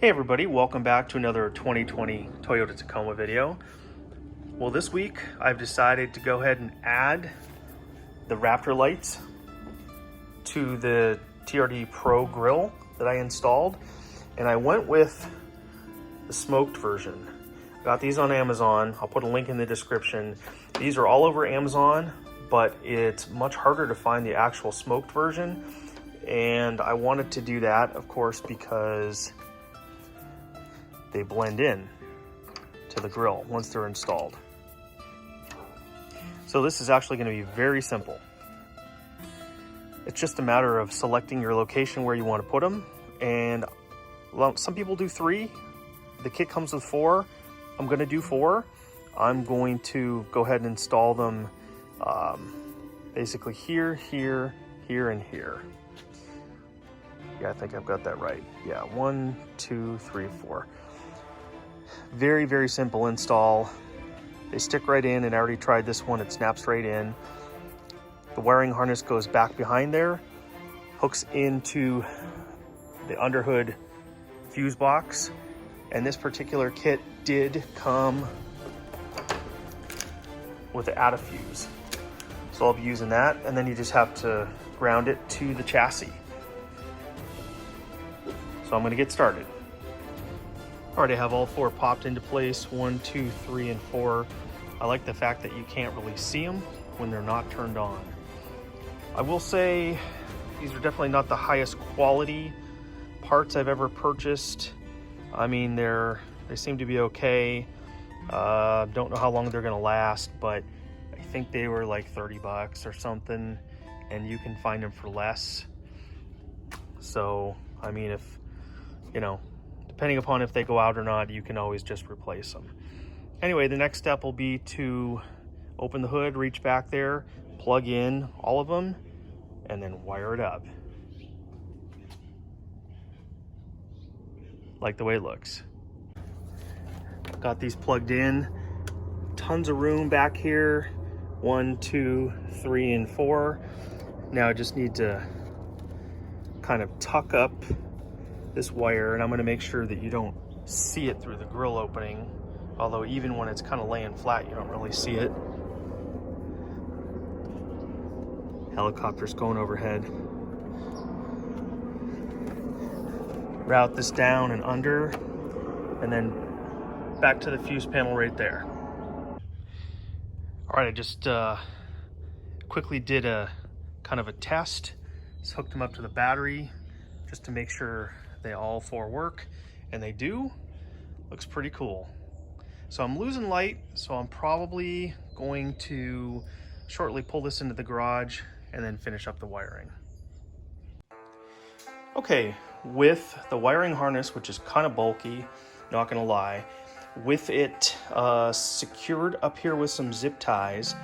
Hey everybody, welcome back to another 2020 Toyota Tacoma video. Well, this week I've decided to go ahead and add the Raptor lights to the TRD Pro grill that I installed, and I went with the smoked version. Got these on Amazon. I'll put a link in the description. These are all over Amazon, but it's much harder to find the actual smoked version, and I wanted to do that, of course, because they blend in to the grill once they're installed. So this is actually going to be very simple. It's just a matter of selecting your location where you want to put them, and well, some people do 3. The kit comes with 4. I'm going to do 4. I'm going to go ahead and install them basically here, here, here, and here. Yeah, I think I've got that right. Yeah, 1, 2, 3, 4. Very, very simple install. They stick right in, and I already tried this one. It snaps right in. The wiring harness goes back behind there, hooks into the underhood fuse box, and this particular kit did come with an add a fuse. So I'll be using that, and then you just have to ground it to the chassis. So I'm gonna get started. Already have all 4 popped into place, 1, 2, 3, and 4. I like the fact that you can't really see them when they're not turned on. I will say these are definitely not the highest quality parts I've ever purchased. I mean, they seem to be okay. Don't know how long they're gonna last, but I think they were like 30 bucks or something, and you can find them for less. So, I mean, if, you know, depending upon if they go out or not, you can always just replace them. Anyway, the next step will be to open the hood, reach back there, plug in all of them, and then wire it up. Like the way it looks. Got these plugged in. Tons of room back here. 1, 2, 3, and 4. Now I just need to kind of tuck up this wire, and I'm going to make sure that you don't see it through the grill opening, although even when it's kind of laying flat you don't really see it. Helicopter's going overhead. Route this down and under, and then back to the fuse panel right there. All right, I just quickly did a kind of a test. Just hooked them up to the battery just to make sure they all 4 work, and they do. Looks pretty cool. So I'm losing light, so I'm probably going to shortly pull this into the garage and then finish up the wiring. Okay, with the wiring harness, which is kind of bulky, not gonna lie, with it secured up here with some zip ties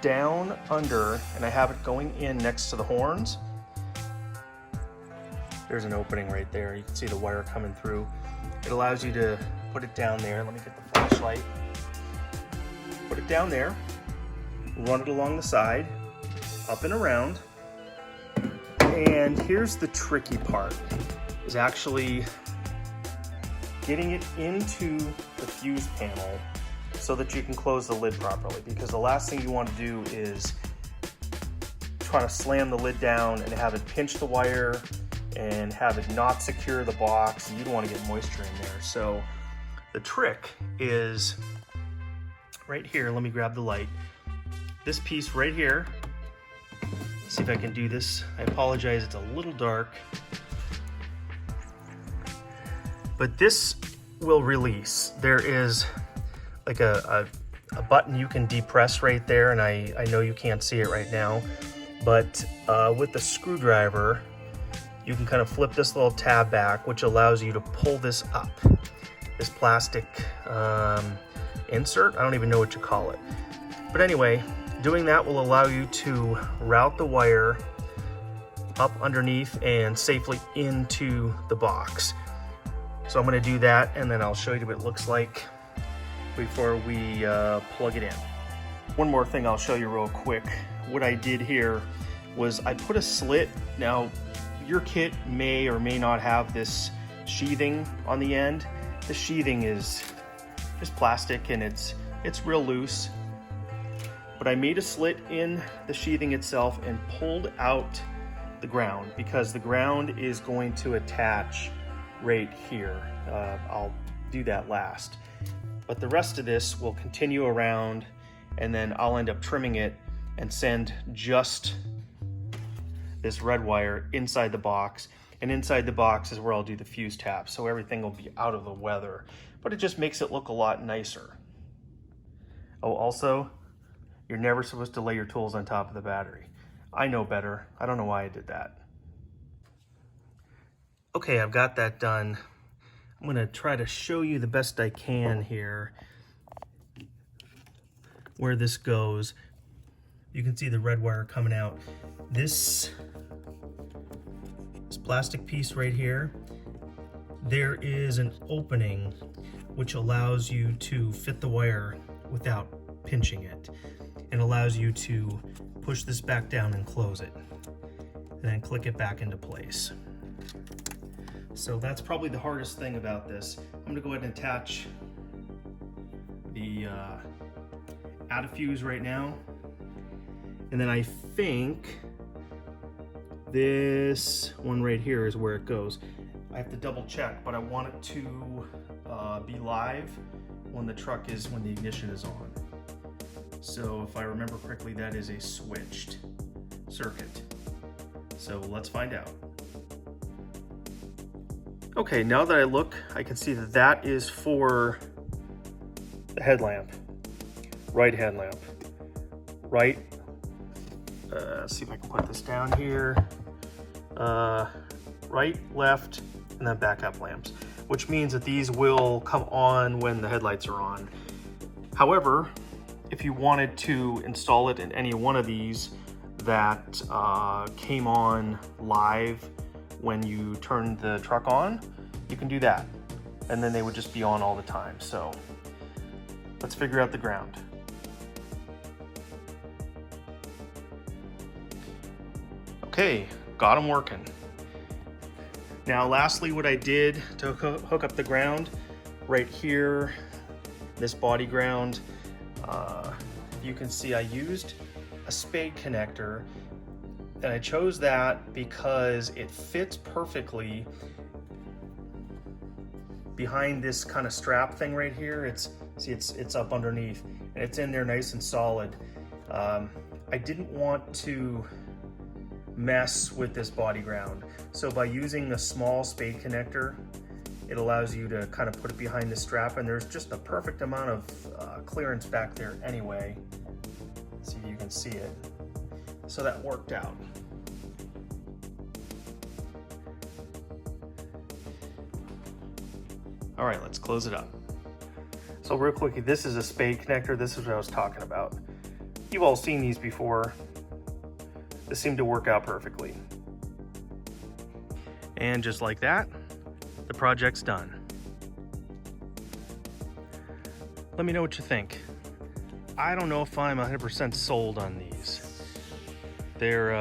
down under, and I have it going in next to the horns. There's an opening right there. You can see the wire coming through. It allows you to put it down there. Let me get the flashlight. Put it down there, run it along the side, up and around. And here's the tricky part, is actually getting it into the fuse panel so that you can close the lid properly, because the last thing you want to do is try to slam the lid down and have it pinch the wire and have it not secure the box, and you don't want to get moisture in there. So the trick is right here. Let me grab the light. This piece right here, see if I can do this. I apologize, it's a little dark, but this will release. There is like a button you can depress right there, and I know you can't see it right now, but with the screwdriver you can kind of flip this little tab back, which allows you to pull this up, this plastic insert. I don't even know what you call it, but anyway, doing that will allow you to route the wire up underneath and safely into the box. So I'm going to do that, and then I'll show you what it looks like before we plug it in. One more thing I'll show you real quick. What I did here was I put a slit. Now, your kit may or may not have this sheathing on the end. The sheathing is just plastic and it's real loose. But I made a slit in the sheathing itself and pulled out the ground because the ground is going to attach right here. I'll do that last. But the rest of this will continue around, and then I'll end up trimming it and send just this red wire inside the box. And inside the box is where I'll do the fuse tab, so everything will be out of the weather. But it just makes it look a lot nicer. Oh, also, you're never supposed to lay your tools on top of the battery. I know better. I don't know why I did that. Okay, I've got that done. I'm gonna try to show you the best I can here where this goes. You can see the red wire coming out. This plastic piece right here, there is an opening which allows you to fit the wire without pinching it, and allows you to push this back down and close it, and then click it back into place. So that's probably the hardest thing about this. I'm gonna go ahead and attach the add a fuse right now, and then I think this one right here is where it goes. I have to double check, but I want it to be live when the ignition is on. So if I remember correctly, that is a switched circuit. So let's find out. Okay, now that I look, I can see that that is for the headlamp, right headlamp, right. Let's see if I can put this down here. Right, left, and then backup lamps, which means that these will come on when the headlights are on. However, if you wanted to install it in any one of these that came on live when you turned the truck on, you can do that. And then they would just be on all the time. So let's figure out the ground. Okay, got them working. Now lastly, what I did to hook up the ground, right here, this body ground, you can see I used a spade connector, and I chose that because it fits perfectly behind this kind of strap thing right here. It's up underneath, and it's in there nice and solid. I didn't want to mess with this body ground, so by using a small spade connector, it allows you to kind of put it behind the strap, and there's just a perfect amount of clearance back there anyway. See if you can see it. So that worked out. All right, let's close it up. So real quickly, this is a spade connector. This is what I was talking about. You've all seen these before. This seemed to work out perfectly. And just like that, the project's done. Let me know what you think. I don't know if I'm 100% sold on these. They're,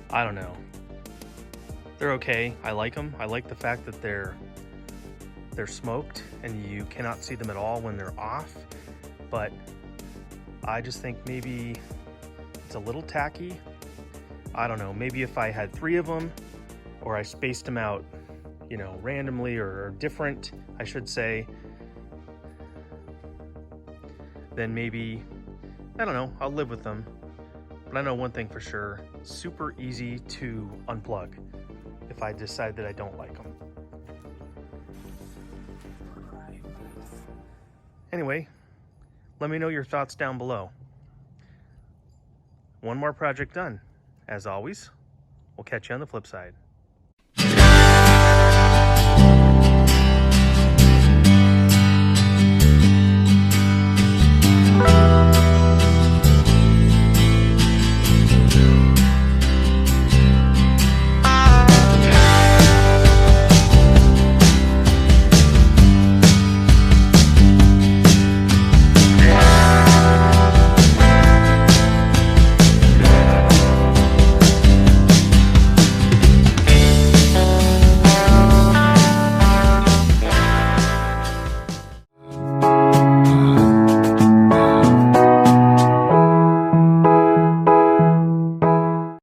I don't know. They're okay. I like them. I like the fact that they're smoked and you cannot see them at all when they're off. But I just think maybe it's a little tacky. I don't know. Maybe if I had 3 of them, or I spaced them out, you know, randomly or different, I should say, then maybe, I don't know, I'll live with them. But I know one thing for sure, super easy to unplug if I decide that I don't like them. Anyway, let me know your thoughts down below. One more project done. As always, we'll catch you on the flip side.